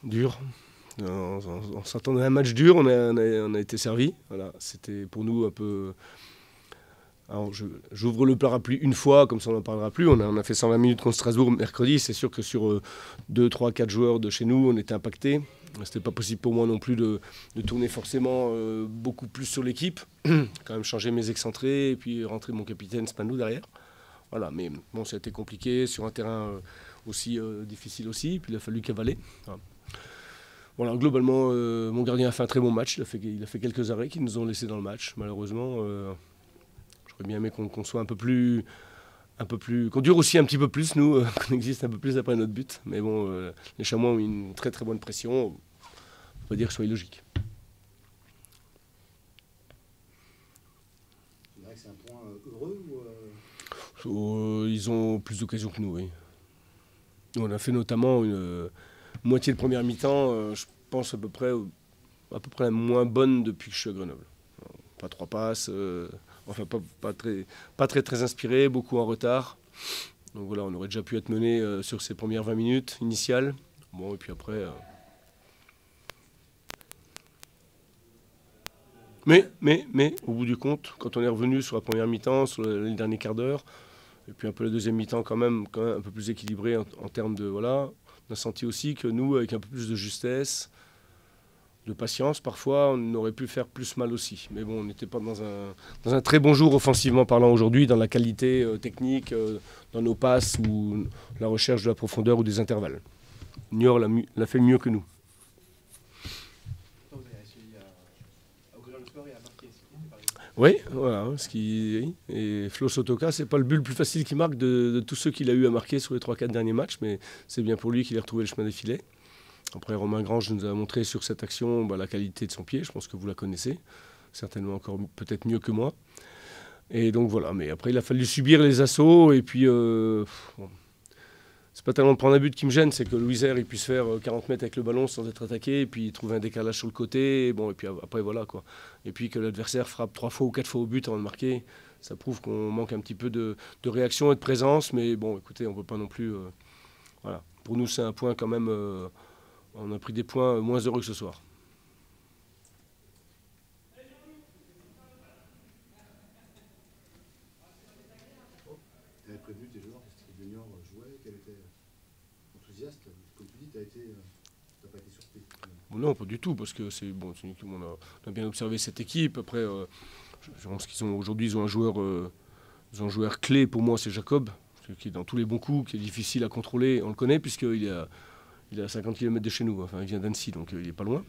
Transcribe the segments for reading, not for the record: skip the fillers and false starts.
Dur. On s'attendait à un match dur, on a été servi. Voilà, c'était pour nous un peu... Alors j'ouvre le parapluie une fois, comme ça on n'en parlera plus. On a fait 120 minutes contre Strasbourg mercredi. C'est sûr que sur 2, 3, 4 joueurs de chez nous, on était impactés. C'était pas possible pour moi non plus de tourner forcément beaucoup plus sur l'équipe. Quand même changer mes excentrés et puis rentrer mon capitaine Spanou derrière. Voilà, mais bon, ça a été compliqué sur un terrain aussi difficile aussi. Puis il a fallu cavaler. Voilà, globalement, mon gardien a fait un très bon match. Il a fait quelques arrêts qui nous ont laissés dans le match. Malheureusement, j'aurais bien aimé qu'on soit un peu plus, qu'on dure aussi un petit peu plus, nous, qu'on existe un peu plus après notre but. Mais bon, les Chamois ont eu une très très bonne pression. On peut dire que ce soit illogique. Tu dirais que c'est un point heureux ou Ils ont plus d'occasions que nous, oui. On a fait notamment une moitié de première mi-temps, je pense à peu près la moins bonne depuis que je suis à Grenoble. Pas 3 passes, enfin pas très inspiré, beaucoup en retard. Donc voilà, on aurait déjà pu être mené sur ces premières 20 minutes initiales. Bon, et puis après... Mais, au bout du compte, quand on est revenu sur la première mi-temps, sur les derniers quarts d'heure, et puis un peu la deuxième mi-temps quand même un peu plus équilibré en termes de... Voilà, on a senti aussi que nous, avec un peu plus de justesse, de patience, parfois, on aurait pu faire plus mal aussi. Mais bon, on n'était pas dans un très bon jour offensivement parlant aujourd'hui, dans la qualité technique, dans nos passes ou la recherche de la profondeur ou des intervalles. Niort l'a fait mieux que nous. Oui, voilà. Et Flo Sotoka, c'est pas le but le plus facile qu'il marque de tous ceux qu'il a eu à marquer sur les 3-4 derniers matchs, mais c'est bien pour lui qu'il ait retrouvé le chemin des filets. Après, Romain Grange nous a montré sur cette action la qualité de son pied, je pense que vous la connaissez, certainement encore peut-être mieux que moi. Et donc voilà, mais après il a fallu subir les assauts, et puis c'est pas tellement de prendre un but qui me gêne, c'est que Louiser il puisse faire 40 mètres avec le ballon sans être attaqué, et puis trouver un décalage sur le côté, et puis après voilà quoi. Et puis que l'adversaire frappe 3 fois ou 4 fois au but avant de marquer, ça prouve qu'on manque un petit peu de réaction et de présence, mais bon écoutez, on ne peut pas non plus... voilà. Pour nous c'est un point quand même... on a pris des points moins heureux que ce soir. Tu avais prévenu tes joueurs que Niort jouait, qu'elle était enthousiaste. Comme tu dis, tu n'as pas été surpris. Bon, non, pas du tout, parce que c'est bon, on a bien observé cette équipe. Après, je pense qu'aujourd'hui, ils ont un joueur clé pour moi, c'est Jacob, qui est dans tous les bons coups, qui est difficile à contrôler. On le connaît puisqu'il est à 50 km de chez nous. Enfin, il vient d'Annecy, donc il n'est pas loin.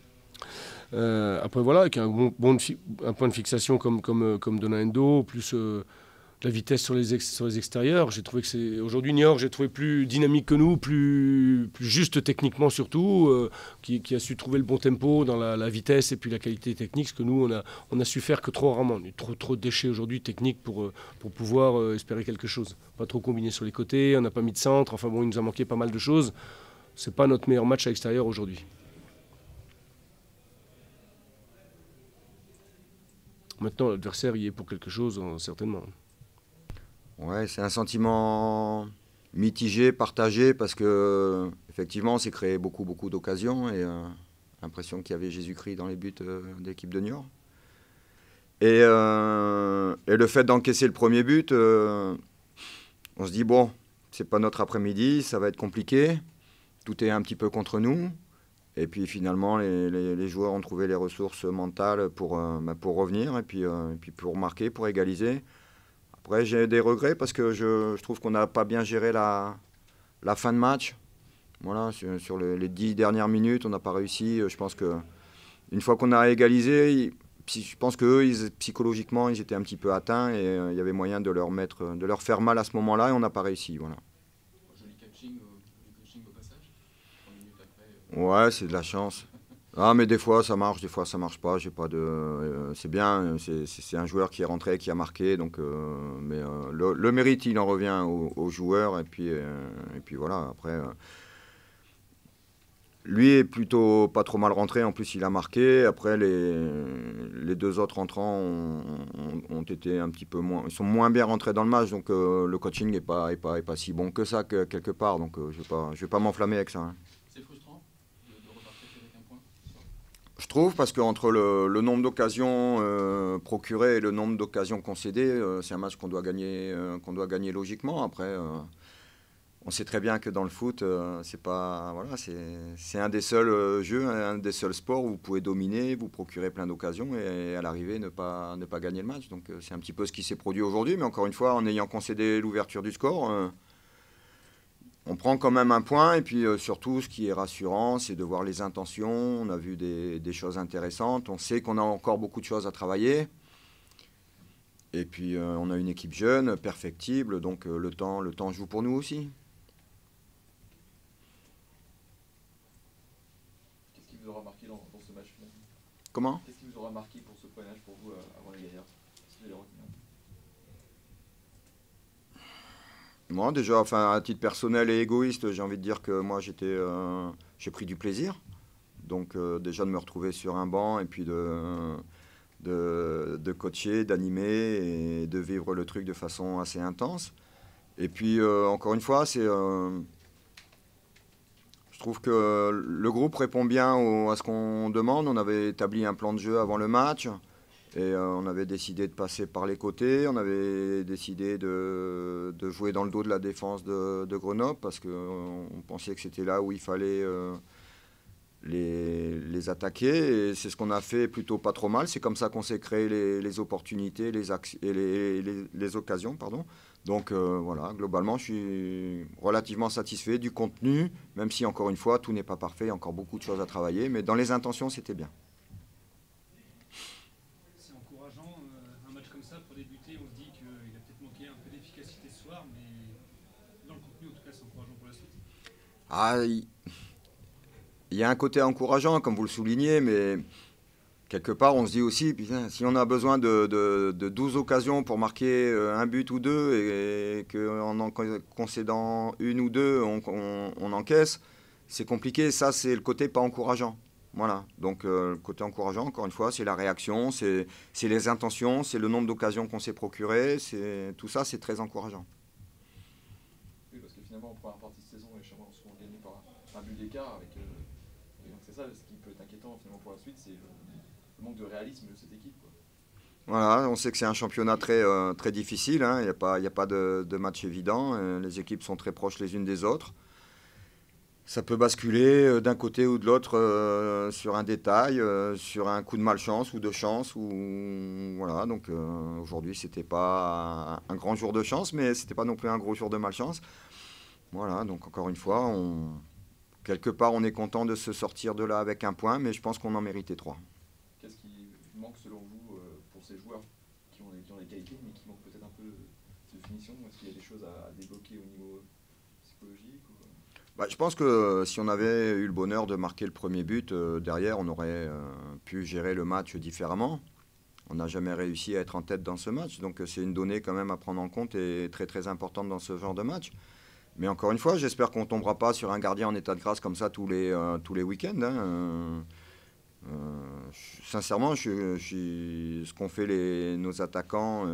Après voilà, avec un point de fixation comme Donando, plus la vitesse sur les extérieurs. J'ai trouvé que aujourd'hui Niort, j'ai trouvé plus dynamique que nous, plus juste techniquement surtout, qui a su trouver le bon tempo dans la vitesse et puis la qualité technique, ce que nous on a su faire que trop rarement. On a eu trop de déchets aujourd'hui techniques pour pouvoir espérer quelque chose. Pas trop combiné sur les côtés, on n'a pas mis de centre. Enfin bon, il nous a manqué pas mal de choses. C'est pas notre meilleur match à l'extérieur aujourd'hui. Maintenant, l'adversaire y est pour quelque chose, certainement. Ouais, c'est un sentiment mitigé, partagé, parce que effectivement, on s'est créé beaucoup d'occasions et l'impression qu'il y avait Jésus-Christ dans les buts de l'équipe de Niort. Et le fait d'encaisser le premier but, on se dit bon, c'est pas notre après-midi, ça va être compliqué, tout est un petit peu contre nous. Et puis finalement, les joueurs ont trouvé les ressources mentales pour revenir et puis pour marquer, pour égaliser. Après, j'ai des regrets parce que je trouve qu'on n'a pas bien géré la fin de match. Voilà, sur les 10 dernières minutes, on n'a pas réussi. Je pense qu'une fois qu'on a égalisé, je pense qu'eux, psychologiquement, ils étaient un petit peu atteints et il y avait moyen de leur faire mal à ce moment-là et on n'a pas réussi. Voilà. Joli coaching au passage, 3 minutes après. Ouais, c'est de la chance. Ah, mais des fois ça marche, des fois ça marche pas. J'ai pas de. C'est bien, c'est un joueur qui est rentré, qui a marqué, donc. Mais le mérite, il en revient aux joueurs et puis voilà. Après, Lui est plutôt pas trop mal rentré, en plus il a marqué. Après les deux autres entrants ont été un petit peu moins, ils sont moins bien rentrés dans le match, donc le coaching n'est pas si bon que ça quelque part, donc je vais pas m'enflammer avec ça. Hein. C'est frustrant de repartir avec un point ce soir. Je trouve, parce qu'entre le nombre d'occasions procurées et le nombre d'occasions concédées, c'est un match qu'on doit gagner logiquement. Après, on sait très bien que dans le foot, c'est pas, voilà, c'est un des seuls jeux, un des seuls sports où vous pouvez dominer, vous procurer plein d'occasions et à l'arrivée ne pas gagner le match. Donc c'est un petit peu ce qui s'est produit aujourd'hui. Mais encore une fois, en ayant concédé l'ouverture du score, on prend quand même un point. Et puis surtout, ce qui est rassurant, c'est de voir les intentions. On a vu des choses intéressantes. On sait qu'on a encore beaucoup de choses à travailler. Et puis on a une équipe jeune, perfectible. Donc le temps joue pour nous aussi. Vous aura marqué dans ce match finalement? Comment? Qu'est-ce qui vous aura marqué pour ce premier match pour vous avant les gaillards? Qu'est-ce que vous allez retenir? Moi, déjà, enfin, à titre personnel et égoïste, j'ai envie de dire que moi, j'ai pris du plaisir. Donc, déjà de me retrouver sur un banc et puis de coacher, d'animer et de vivre le truc de façon assez intense. Et puis, encore une fois, je trouve que le groupe répond bien à ce qu'on demande. On avait établi un plan de jeu avant le match et on avait décidé de passer par les côtés. On avait décidé de jouer dans le dos de la défense de Grenoble parce qu'on pensait que c'était là où il fallait les attaquer. Et c'est ce qu'on a fait plutôt pas trop mal. C'est comme ça qu'on s'est créé les opportunités les occasions. Pardon. Donc voilà, globalement, je suis relativement satisfait du contenu, même si, encore une fois, tout n'est pas parfait, il y a encore beaucoup de choses à travailler, mais dans les intentions, c'était bien. C'est encourageant, un match comme ça, pour débuter, on se dit qu'il a peut-être manqué un peu d'efficacité ce soir, mais dans le contenu, en tout cas, c'est encourageant pour la suite. Ah, il y a un côté encourageant, comme vous le soulignez, mais quelque part, on se dit aussi, putain, si on a besoin de 12 occasions pour marquer un but ou deux et qu'en en concédant une ou deux, on encaisse, c'est compliqué. Ça, c'est le côté pas encourageant. Voilà. Donc, le côté encourageant, encore une fois, c'est la réaction, c'est les intentions, c'est le nombre d'occasions qu'on s'est procuré. Tout ça, c'est très encourageant. Oui, parce que finalement, en première partie de saison, les Chamois ont souvent gagné par un but d'écart. Et donc, c'est ça ce qui peut être inquiétant finalement pour la suite, c'est le manque de réalisme de cette équipe, quoi. Voilà, on sait que c'est un championnat très difficile, hein. Il n'y a pas de match évident. Les équipes sont très proches les unes des autres. Ça peut basculer d'un côté ou de l'autre sur un détail, sur un coup de malchance ou de chance. Voilà, donc aujourd'hui, c'était pas un grand jour de chance, mais c'était pas non plus un gros jour de malchance. Voilà, donc encore une fois, quelque part, on est content de se sortir de là avec un point, mais je pense qu'on en méritait 3. Qu'est-ce qui manque selon vous pour ces joueurs qui ont des qualités, mais qui manquent peut-être un peu de finition? Est-ce qu'il y a des choses à débloquer au niveau psychologique ou... Je pense que si on avait eu le bonheur de marquer le premier but, derrière, on aurait pu gérer le match différemment. On n'a jamais réussi à être en tête dans ce match, donc c'est une donnée quand même à prendre en compte et très très importante dans ce genre de match. Mais encore une fois, j'espère qu'on ne tombera pas sur un gardien en état de grâce comme ça tous les week-ends. Hein. Sincèrement, ce qu'ont fait nos attaquants,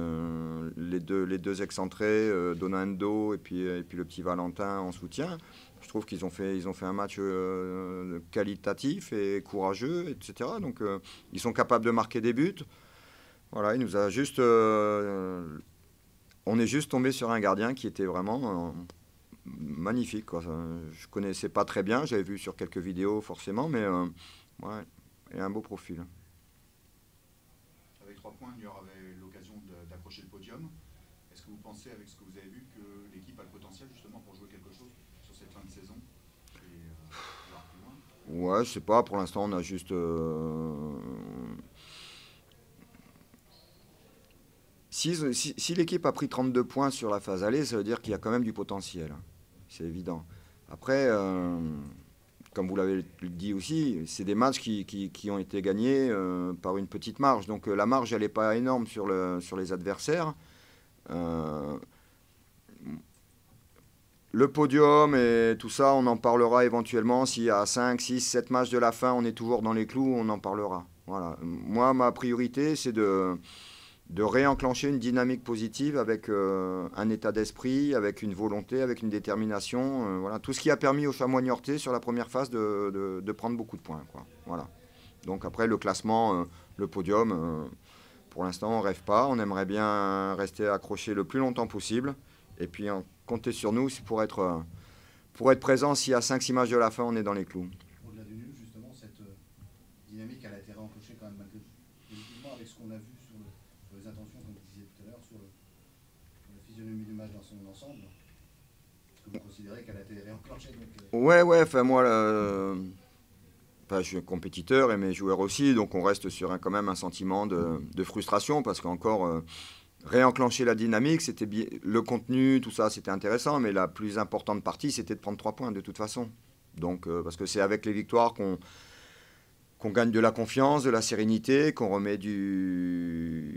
les deux excentrés, Donando et puis le petit Valentin en soutien, je trouve qu'ils ont fait un match qualitatif et courageux, etc. Donc ils sont capables de marquer des buts. Voilà, il nous a juste, on est juste tombé sur un gardien qui était vraiment magnifique, quoi. Je connaissais pas très bien, j'avais vu sur quelques vidéos forcément, mais ouais. Et un beau profil. Avec 3 points, Niort avait l'occasion d'accrocher le podium. Est-ce que vous pensez, avec ce que vous avez vu, que l'équipe a le potentiel justement pour jouer quelque chose sur cette fin de saison et voir plus loin? Ouais, je sais pas, pour l'instant on a juste... Si l'équipe a pris 32 points sur la phase allée, ça veut dire qu'il y a quand même du potentiel. C'est évident. Après... comme vous l'avez dit aussi, c'est des matchs qui ont été gagnés par une petite marge. Donc la marge, elle n'est pas énorme sur les adversaires. Le Le podium et tout ça, on en parlera éventuellement. S'il y a 5, 6, 7 matchs de la fin, on est toujours dans les clous, on en parlera. Voilà. Moi, ma priorité, c'est de réenclencher une dynamique positive avec un état d'esprit, avec une volonté, avec une détermination. Voilà. Tout ce qui a permis aux Chamois niortais sur la première phase de prendre beaucoup de points, quoi. Voilà. Donc après, le classement, le podium, pour l'instant, on ne rêve pas. On aimerait bien rester accroché le plus longtemps possible. Et puis, compter sur nous pour être présent. S'il y a 5-6 matchs de la fin, on est dans les clous. Au-delà du nul, justement, cette dynamique, elle a été réenclenchée quand même malgré tout. Positivement, avec ce qu'on a vu sur les intentions, comme vous disiez tout à l'heure, sur la physionomie du match dans son ensemble. Est-ce que vous considérez qu'elle a été réenclenchée Ouais, enfin moi, je suis compétiteur et mes joueurs aussi, donc on reste sur quand même un sentiment de frustration parce qu'encore réenclencher la dynamique, c'était le contenu, tout ça, c'était intéressant, mais la plus importante partie, c'était de prendre 3 points de toute façon. Donc, parce que c'est avec les victoires qu'on gagne de la confiance, de la sérénité, qu'on remet du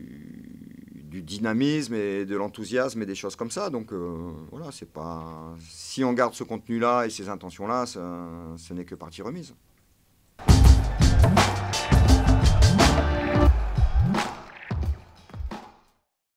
dynamisme et de l'enthousiasme et des choses comme ça. Donc voilà, c'est pas. Si on garde ce contenu-là et ces intentions-là, ce n'est que partie remise.